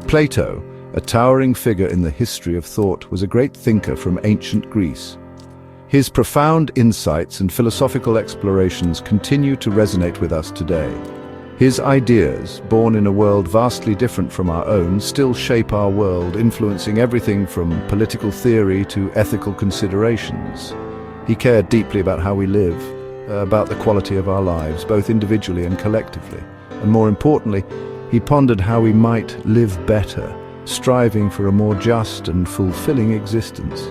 Plato, a towering figure in the history of thought, was a great thinker from ancient Greece. His profound insights and philosophical explorations continue to resonate with us today. His ideas, born in a world vastly different from our own, still shape our world, influencing everything from political theory to ethical considerations. He cared deeply about how we live, about the quality of our lives, both individually and collectively. And more importantly, he pondered how we might live better, striving for a more just and fulfilling existence.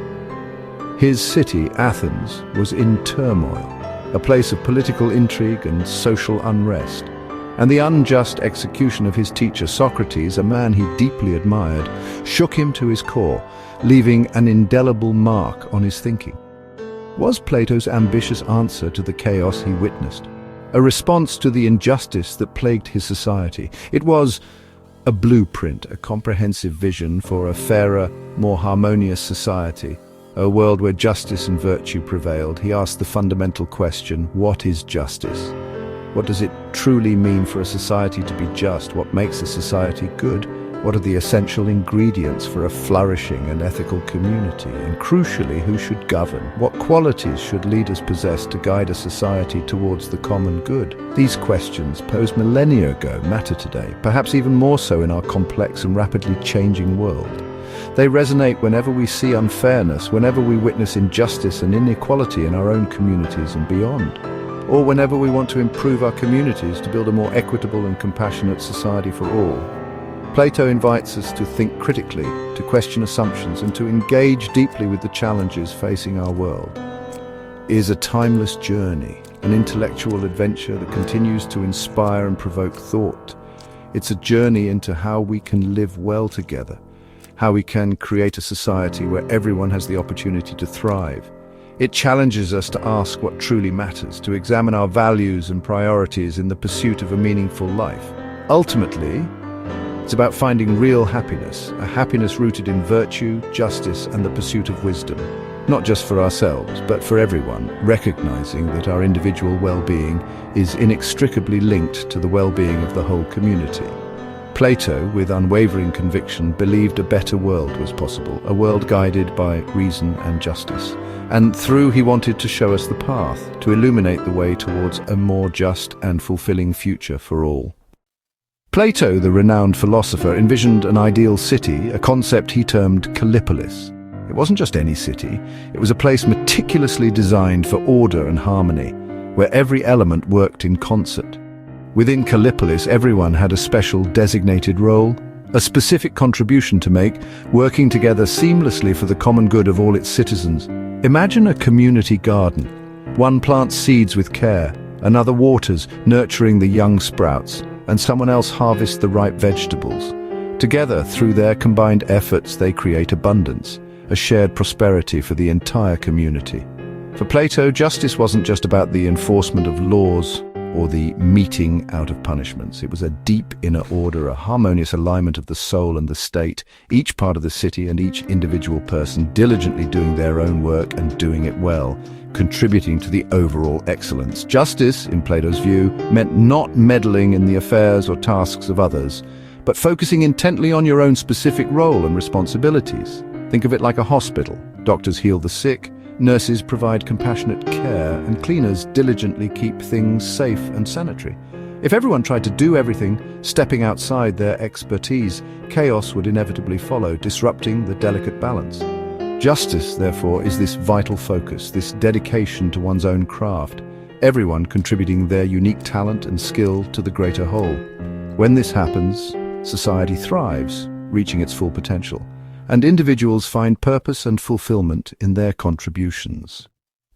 His city, Athens, was in turmoil, a place of political intrigue and social unrest. And the unjust execution of his teacher Socrates, a man he deeply admired, shook him to his core, leaving an indelible mark on his thinking. Was Plato's ambitious answer to the chaos he witnessed a response to the injustice that plagued his society? It was a blueprint, a comprehensive vision for a fairer, more harmonious society, a world where justice and virtue prevailed. He asked the fundamental question, what is justice? What does it truly mean for a society to be just? What makes a society good? What are the essential ingredients for a flourishing and ethical community? And crucially, who should govern? What qualities should leaders possess to guide a society towards the common good? These questions, posed millennia ago, matter today, perhaps even more so in our complex and rapidly changing world. They resonate whenever we see unfairness, whenever we witness injustice and inequality in our own communities and beyond, or whenever we want to improve our communities to build a more equitable and compassionate society for all. Plato invites us to think critically, to question assumptions, and to engage deeply with the challenges facing our world. It is a timeless journey, an intellectual adventure that continues to inspire and provoke thought. It's a journey into how we can live well together, how we can create a society where everyone has the opportunity to thrive. It challenges us to ask what truly matters, to examine our values and priorities in the pursuit of a meaningful life. Ultimately, it's about finding real happiness, a happiness rooted in virtue, justice, and the pursuit of wisdom, not just for ourselves, but for everyone, recognizing that our individual well-being is inextricably linked to the well-being of the whole community. Plato, with unwavering conviction, believed a better world was possible, a world guided by reason and justice. And through he wanted to show us the path, to illuminate the way towards a more just and fulfilling future for all. Plato, the renowned philosopher, envisioned an ideal city, a concept he termed Kallipolis. It wasn't just any city, it was a place meticulously designed for order and harmony, where every element worked in concert. Within Kallipolis, everyone had a special designated role, a specific contribution to make, working together seamlessly for the common good of all its citizens. Imagine a community garden. One plants seeds with care, another waters, nurturing the young sprouts, and someone else harvests the ripe vegetables. Together, through their combined efforts, they create abundance, a shared prosperity for the entire community. For Plato, justice wasn't just about the enforcement of laws or the meting out of punishments. It was a deep inner order, a harmonious alignment of the soul and the state, each part of the city and each individual person diligently doing their own work and doing it well, contributing to the overall excellence. Justice, in Plato's view, meant not meddling in the affairs or tasks of others, but focusing intently on your own specific role and responsibilities. Think of it like a hospital. Doctors heal the sick, nurses provide compassionate care, and cleaners diligently keep things safe and sanitary. If everyone tried to do everything, stepping outside their expertise, chaos would inevitably follow, disrupting the delicate balance. Justice, therefore, is this vital focus, this dedication to one's own craft, everyone contributing their unique talent and skill to the greater whole. When this happens, society thrives, reaching its full potential, and individuals find purpose and fulfillment in their contributions.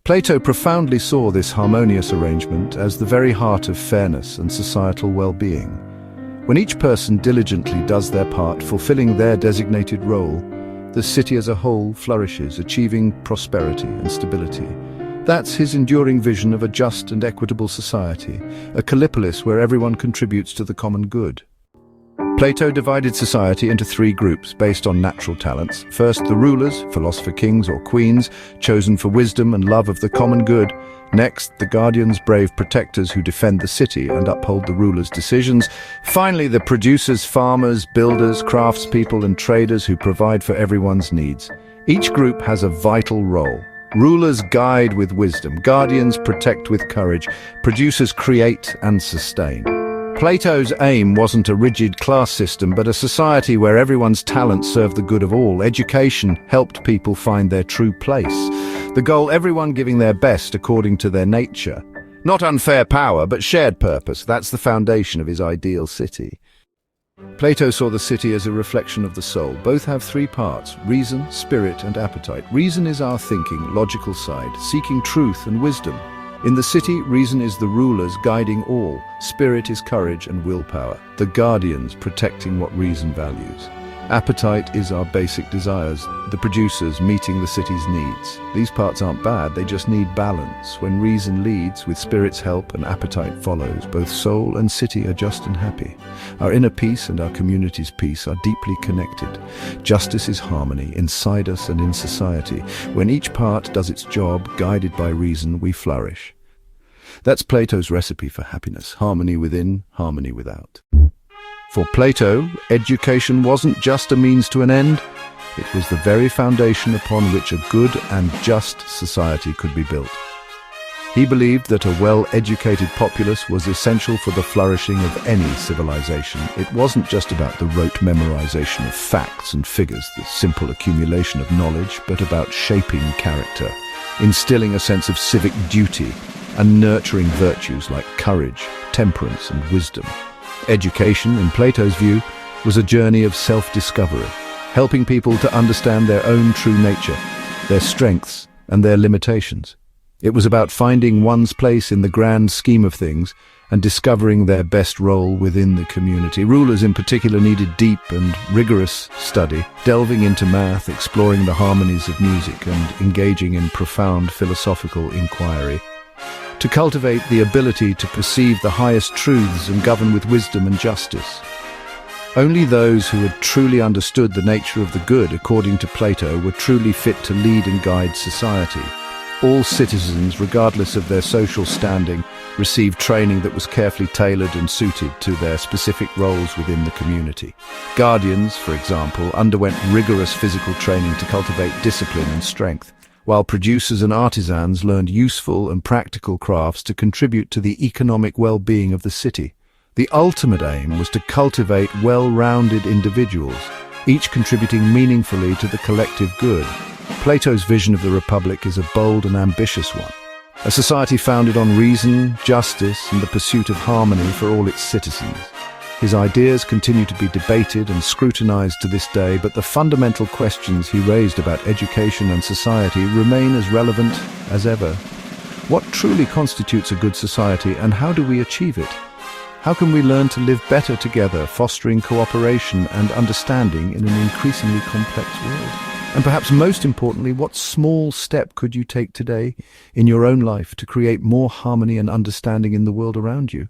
Plato profoundly saw this harmonious arrangement as the very heart of fairness and societal well-being. When each person diligently does their part, fulfilling their designated role, the city as a whole flourishes, achieving prosperity and stability. That's his enduring vision of a just and equitable society, a Kallipolis where everyone contributes to the common good. Plato divided society into three groups based on natural talents. First, the rulers, philosopher kings or queens, chosen for wisdom and love of the common good. Next, the guardians, brave protectors who defend the city and uphold the ruler's decisions. Finally, the producers, farmers, builders, craftspeople and traders who provide for everyone's needs. Each group has a vital role. Rulers guide with wisdom, guardians protect with courage, producers create and sustain. Plato's aim wasn't a rigid class system, but a society where everyone's talents served the good of all. Education helped people find their true place. The goal, everyone giving their best according to their nature. Not unfair power, but shared purpose. That's the foundation of his ideal city. Plato saw the city as a reflection of the soul. Both have three parts: reason, spirit, and appetite. Reason is our thinking, logical side, seeking truth and wisdom. In the city, reason is the rulers guiding all. Spirit is courage and willpower, the guardians protecting what reason values. Appetite is our basic desires, the producers meeting the city's needs. These parts aren't bad, they just need balance. When reason leads, with spirit's help, and appetite follows, both soul and city are just and happy. Our inner peace and our community's peace are deeply connected. Justice is harmony, inside us and in society. When each part does its job, guided by reason, we flourish. That's Plato's recipe for happiness: harmony within, harmony without. For Plato, education wasn't just a means to an end, it was the very foundation upon which a good and just society could be built. He believed that a well-educated populace was essential for the flourishing of any civilization. It wasn't just about the rote memorization of facts and figures, the simple accumulation of knowledge, but about shaping character, instilling a sense of civic duty, and nurturing virtues like courage, temperance, and wisdom. Education, in Plato's view, was a journey of self-discovery, helping people to understand their own true nature, their strengths and their limitations. It was about finding one's place in the grand scheme of things and discovering their best role within the community. Rulers in particular needed deep and rigorous study, delving into math, exploring the harmonies of music, and engaging in profound philosophical inquiry, to cultivate the ability to perceive the highest truths and govern with wisdom and justice. Only those who had truly understood the nature of the good, according to Plato, were truly fit to lead and guide society. All citizens, regardless of their social standing, received training that was carefully tailored and suited to their specific roles within the community. Guardians, for example, underwent rigorous physical training to cultivate discipline and strength, while producers and artisans learned useful and practical crafts to contribute to the economic well-being of the city. The ultimate aim was to cultivate well-rounded individuals, each contributing meaningfully to the collective good. Plato's vision of the Republic is a bold and ambitious one, a society founded on reason, justice, and the pursuit of harmony for all its citizens. His ideas continue to be debated and scrutinized to this day, but the fundamental questions he raised about education and society remain as relevant as ever. What truly constitutes a good society, and how do we achieve it? How can we learn to live better together, fostering cooperation and understanding in an increasingly complex world? And perhaps most importantly, what small step could you take today in your own life to create more harmony and understanding in the world around you?